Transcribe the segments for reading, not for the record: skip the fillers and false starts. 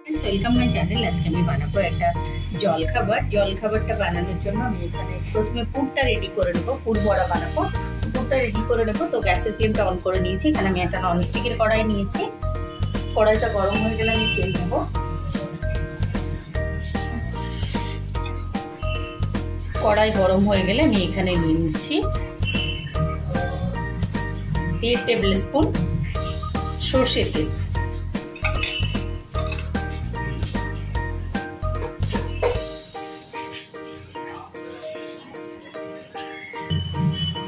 Welcome my channel. আজকে আমি বানাবো একটা জলখাবার। জলখাবারটা বানানোর জন্য আমি এখানে প্রথমে পুরটা রেডি করে নেবো। পুর বড়া বানাবো, পুরটা রেডি করে নেবো। তো গ্যাসের ফ্লেমটা অন করে নিয়েছি। এখানে আমি একটা ননস্টিকের কড়াই নিয়েছি। কড়াইটা গরম হয়ে গেলে আমি তেল নেবো। কড়াই গরম হয়ে গেলে আমি এখানে নিয়ে নিচ্ছি 1.5 টেবিল স্পুন সর্ষের তেল।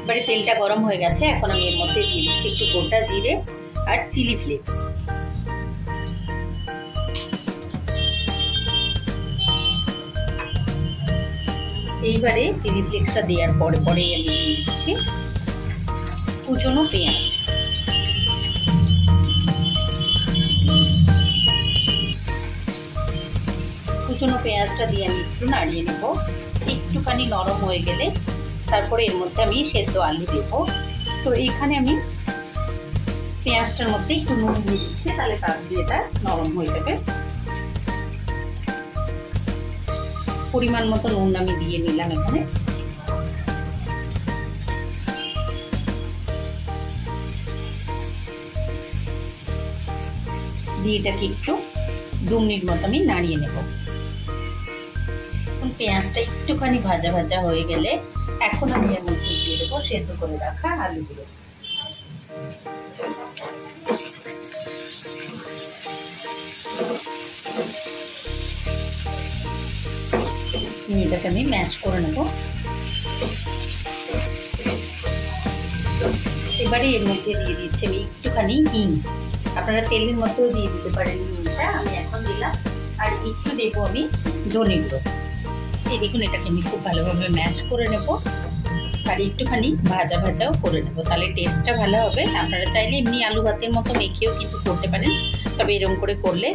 এবারে তেলটা গরম হয়ে গেছে। এখন আমি এর মধ্যে দিয়ে দিচ্ছি একটু গোটা জিরে আর চিলি ফ্লেক্স। এইবারে চিলি ফ্লেক্সটা দেওয়ার পরে আমি দিয়ে দিচ্ছি কুচনো পেঁয়াজ। কুচনো পেঁয়াজটা দিয়ে আমি একটু নাড়িয়ে নেব। একটুখানি নরম হয়ে গেলে তারপরে এর মধ্যে আমি সেদ্ধ আলু দেব। তো এইখানে আমি পেঁয়াজটার মধ্যে একটু নুন দিয়ে দিচ্ছি, তাহলে তার দিয়ে এটা নরম হয়ে যাবে। পরিমাণ মতো নুন আমি দিয়ে নিলাম এখানে। দিয়ে এটাকে একটু 2 মিনিট মতো আমি নাড়িয়ে নেব। পেঁয়াজটা একটুখানি ভাজা ভাজা হয়ে গেলে এখন আমি এর মধ্যে দিয়ে দেবো সেদ্ধ করে রাখা আলুগুলো। এটাকে আমি ম্যাশ করে নেব। এবারে এর মধ্যে দিয়ে দিচ্ছি আমি একটুখানি হিং। আপনারা তেলের মধ্যেও দিয়ে দিতে পারেন হিংটা, আমি এখন দিলাম। আর একটু দেবো আমি ধনে গুঁড়ো। এই দেখুন, এটাকে আমি খুব ভালোভাবে ম্যাশ করে নেব আর একটুখানি ভাজা ভাজাও করে নেব, তাহলে টেস্টটা ভালো হবে। আপনারা চাইলে এমনি আলু ভাতের মতো মেখেও কিন্তু করতে পারেন, তবে এরকম করে করলে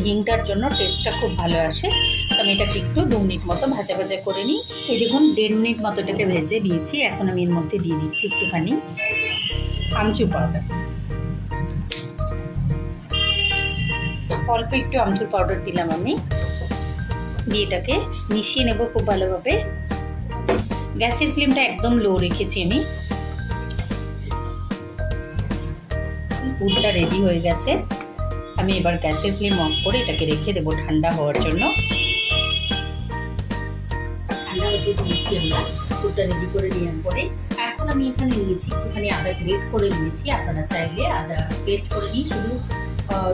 হিংটার জন্য টেস্টটা খুব ভালো আসে। তো আমি এটাকে একটু 2 মিনিট মতো ভাজা ভাজা করে নিই। এই দেখুন 1.5 মিনিট মতো এটাকে ভেজে নিয়েছি। এখন আমি এর মধ্যে দিয়ে দিচ্ছি একটুখানি আমচুর পাউডার। অল্প একটু আমচুর পাউডার দিলাম আমি। দিয়ে এটাকে মিশিয়ে নেব খুব ভালোভাবে। গ্যাসের ফ্লেমটা একদম লো রেখেছি আমি। পুরটা রেডি হয়ে গেছে। আমি এবার গ্যাসের ফ্লেম অফ করে এটাকে রেখে দেবো ঠান্ডা হওয়ার জন্য। ঠান্ডা হতে দিয়েছি আমরা পুরটা রেডি করে নেওয়ার পরে। এখন আমি এখানে নিয়েছি একটুখানি আদা গ্রেট করে নিয়েছি। আপনারা চাইলে আদা পেস্ট করে নিয়ে শুধু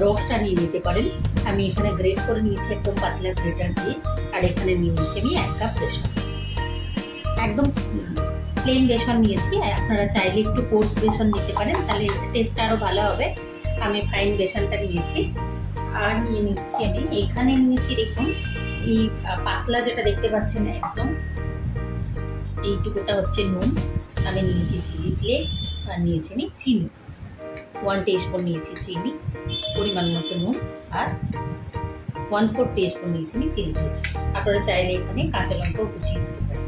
রসটা নিয়ে নিতে পারেন। আমি এখানে গ্রেট করে নিয়েছি একদম পাতলা গ্রেটার দিয়ে। আর এখানে নিয়ে নিয়েছি আমি 1 কাপ বেসন। একদম প্লেন বেসন নিয়েছি। আপনারা চাইলে একটু কোর্স বেসন নিতে পারেন, তাহলে টেস্টটা আরো ভালো হবে। আমি ফাইন বেসনটা নিয়েছি। আর নিয়ে নিচ্ছি আমি এখানে নিয়েছি, দেখুন এই পাতলা যেটা দেখতে পাচ্ছেন একদম এইটুকুটা হচ্ছে নুন। আমি নিয়েছি চিলি ফ্লেক্স আর নিয়েছি আমি চিনি 1 টিস্পুন নিয়েছি চিনি, পরিমাণ মতো নুন। আর 1/4 টিস্পুন নিয়েছি আমি চিলি ফ্লেক্স। আপনারা চাইলে এখানে কাঁচা লঙ্কাও কুচিয়ে দিতে পারেন।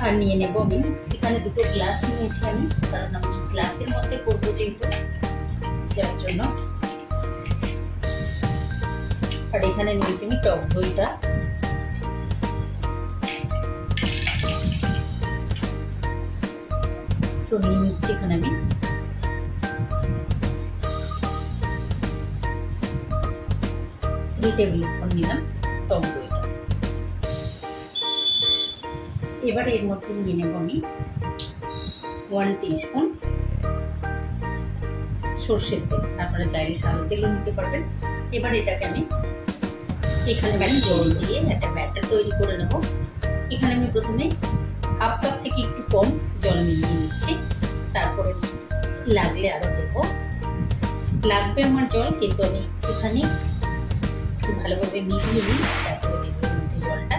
আর নিয়ে নেব আমি এখানে 2 গ্লাস নিয়েছি আমি, কারণ আমি গ্লাসের মধ্যে করবো যেহেতু, যার জন্য। আর এখানে নিয়েছি আমি টক দইটা। তো নিয়ে নিচ্ছি এখানে আমি 3 টেবিল স্পুন নিলাম টক দইটা। এবার এর মধ্যে নিয়ে নেব আমি 1 টিস্পুন সর্ষের তেল। আপনারা চাইলে সাদা তেলও নিতে পারবেন। এবার এটাকে আমি এখানে জল দিয়ে একটা ব্যাটার তৈরি করে নেব। এখানে আমি প্রথমে 1/2 কাপ থেকে একটু কম জল মিলিয়ে নিচ্ছি। তারপরে লাগলে আরো দেবো। লাগবে আমার জল, কিন্তু আমি একটুখানি ভালোভাবে মিলিয়ে নিই, তারপরে দেবো এর মধ্যে জলটা।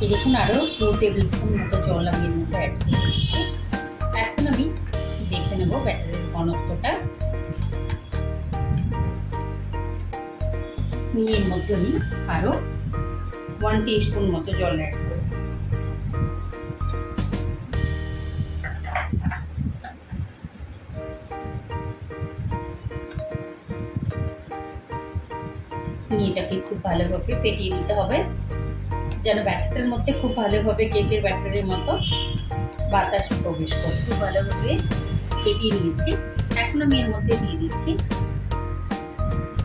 এই দেখুন আরো 2 টেবিল স্পুন মতো জল আমি এর মধ্যে অ্যাড করে দিচ্ছি। এখন আমি দেখে নেব ব্যাটারের ঘনত্বটা। নিয়ে এর মধ্যে আমি আরো 1 টিস্পুন মতো জল অ্যাড করব। এটাকে খুব ভালোভাবে ফেটিয়ে নিতে হবে, যেন ব্যাটারের মধ্যে খুব ভালোভাবে কেকের ব্যাটারের মতো বাতাস প্রবেশ করে। খুব ভালোভাবে ফেটিয়ে নিয়েছি। এখন আমি এর মধ্যে দিয়ে দিচ্ছি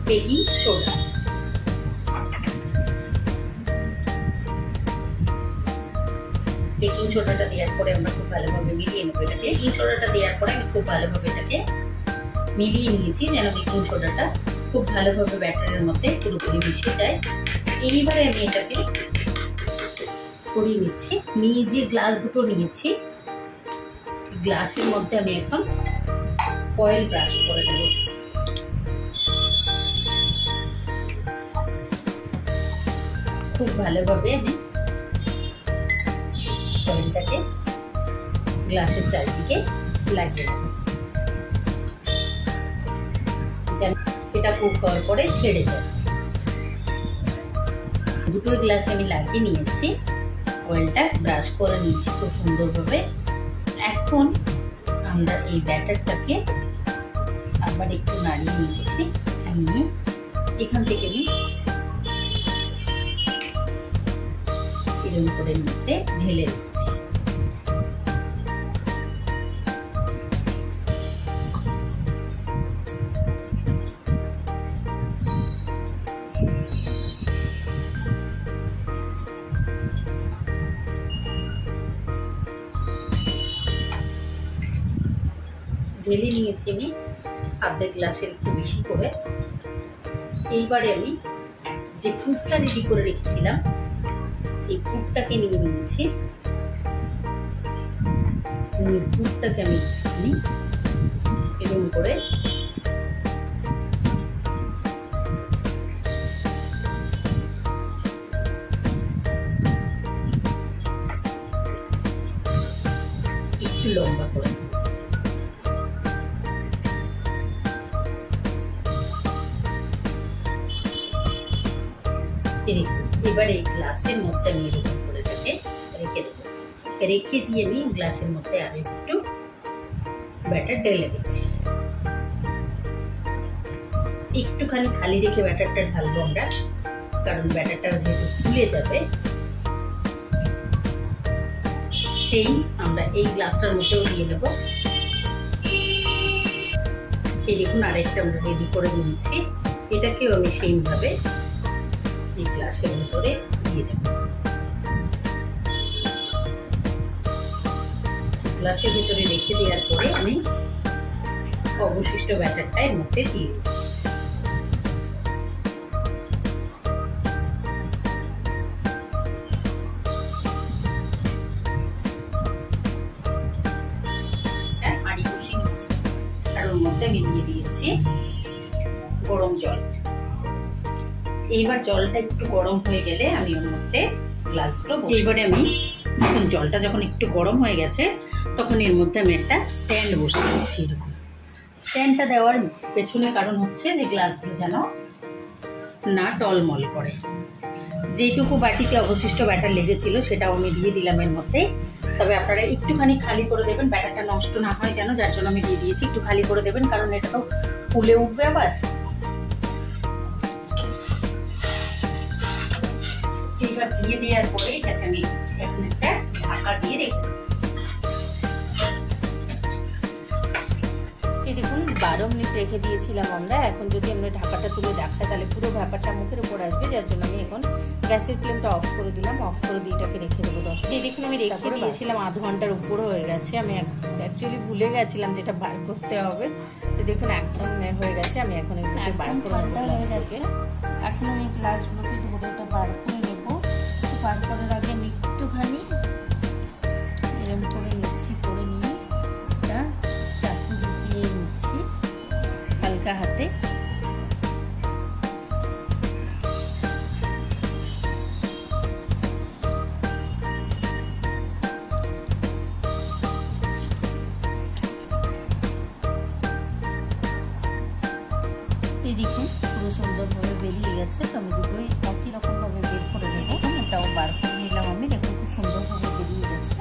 বেকিং সোডা। বেকিং সোডাটা দেওয়ার পরে আমরা খুব ভালোভাবে মিলিয়ে নেবো এটাকে। বেকিং সোডাটা দেওয়ার পরে আমি খুব ভালোভাবে এটাকে মিলিয়ে নিয়েছি, যেন বেকিং সোডাটা খুব ভালোভাবে ব্যাটারের মধ্যে পুরোপুরি মিশে যায়। এইবারে আমি এটাকে ছড়িয়ে নিচ্ছি। নিয়ে যে গ্লাস দুটো নিয়েছি, গ্লাসের মধ্যে আমি এখন ফয়েল ব্রাশ করে দেব। খুব ভালোভাবে আমি ফয়েলটাকে গ্লাসের চারিদিকে লাগিয়ে দেব, যেন এটা কুক হওয়ার পরে ছেড়ে যায়। দুটো গ্লাসে আমি লাগিয়ে নিয়েছি, অয়েলটা ব্রাশ করে নিচ্ছি খুব সুন্দরভাবে। এখন আমরা এই ব্যাটারটাকে আবার একটু নাড়িয়ে নিচ্ছি। আমি এখান থেকে আমি এরকম করে নিতে ঢেলে দিচ্ছি। ঢেলে নিয়েছি আমি আধা গ্লাসের একটু বেশি করে। এইবারে আমি যে পুরটা রেডি করে রেখেছিলাম, এই পুরটাকে নিয়ে নিয়েছি। পুরটাকে আমি এরকম করে একটু লম্বা করে এবার এই গ্লাসের মধ্যে আমি এরকম করে রেখে দেবো। রেখে দিয়ে আমি গ্লাসের মধ্যে আরো একটু ব্যাটার ঢেলে দিচ্ছি। একটুখানি খালি রেখে ব্যাটারটা ঢালবো আমরা, কারণ ব্যাটারটা যেহেতু ফুলে যাবে। সেম আমরা এই গ্লাসটার মধ্যেও দিয়ে দেবো। এই দেখুন আরেকটা আমরা রেডি করে নিয়েছি। এটাকেও আমি সেম ভাবে এই গ্লাসের ভিতরে দিয়ে দেব। গ্লাসের ভিতরে রেখে দেওয়ার পরে আমি অবশিষ্ট ব্যাটারটা এর মধ্যে দিয়ে দিচ্ছি। হাঁড়ি বসিয়ে নিচ্ছি, আর ওর মধ্যে আমি দিয়ে দিয়েছি গরম জল। এইবার জলটা একটু গরম হয়ে গেলে আমি ওর মধ্যে গ্লাসগুলো বসিয়ে। এইবারে আমি জলটা যখন একটু গরম হয়ে গেছে, তখন এর মধ্যে আমি একটা স্ট্যান্ড বসিয়ে দিচ্ছি। এরকম স্ট্যান্ডটা দেওয়ার পেছনে কারণ হচ্ছে যে গ্লাসগুলো যেন না টলমল করে। যেটুকু বাটিতে অবশিষ্ট ব্যাটার লেগেছিল সেটাও আমি দিয়ে দিলাম এর মধ্যে। তবে আপনারা একটুখানি খালি করে দেবেন, ব্যাটারটা নষ্ট না হয় যেন, যার জন্য আমি দিয়ে দিয়েছি। একটু খালি করে দেবেন, কারণ এটা তো ফুলে উঠবে আবার। এইবার দিয়ে দেওয়ার পরে এটাকে আমি এখন একটা ঢাকা দিয়ে রেখে দেব। এই দেখুন 12 মিনিট রেখে দিয়েছিলাম আমরা। এখন যদি আমরা ঢাকাটা তুলে দেখাই তাহলে পুরো ব্যাপারটা মুখের উপর আসবে, যার জন্য আমি এখন গ্যাসের ফ্লেমটা অফ করে দিলাম। অফ করে দিয়ে এটাকে রেখে দেবো 10 মিনিট। এই দেখুন আমি রেখে দিয়েছিলাম, আধ ঘন্টার উপর হয়ে গেছে। আমি অ্যাকচুয়ালি ভুলে গেছিলাম যেটা বার করতে হবে। তো দেখুন একদম হয়ে গেছে। আমি এখন এগুলোকে বার করে হয়ে গেছে। এখন আমি গ্লাসগুলোকে ধরে এটা বার করে নেবো। বার করার আগে আমি একটুখানি এরকম করে নিচ্ছি, করে নিয়ে এটা চাকু ঢুকিয়ে নিচ্ছি হালকা হাতে। দেখুন পুরো সুন্দরভাবে বেরিয়ে গেছে। তো আমি দুটোই একই রকমভাবে বের করে নেব। এটাও বার করে নিলাম আমি, দেখুন খুব সুন্দরভাবে বেরিয়ে গেছে।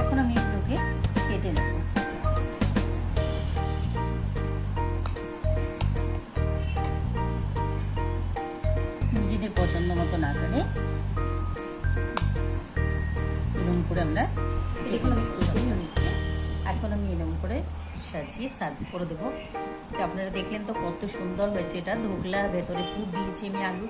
এখন আমি এগুলোকে কেটে নেব। নিজেদের পছন্দ মতো না করে এরকম করে আমরা দেখুন আমি কেটে নিয়েছি। এখন আমি এরকম করে সাজিয়ে সার্ভ করে দেবো। আপনারা দেখলেন তো কত সুন্দর হয়েছে। এটা ধোকলা, ভেতরে পুর দিয়েছি আমি আলু,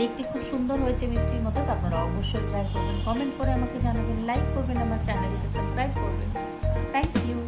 দেখতে খুব সুন্দর হয়েছে মিষ্টির মতো। তো আপনারা অবশ্যই ট্রাই করবেন, কমেন্ট করে আমাকে জানাবেন, লাইক করবেন, আমার চ্যানেলকে সাবস্ক্রাইব করবেন। Thank you.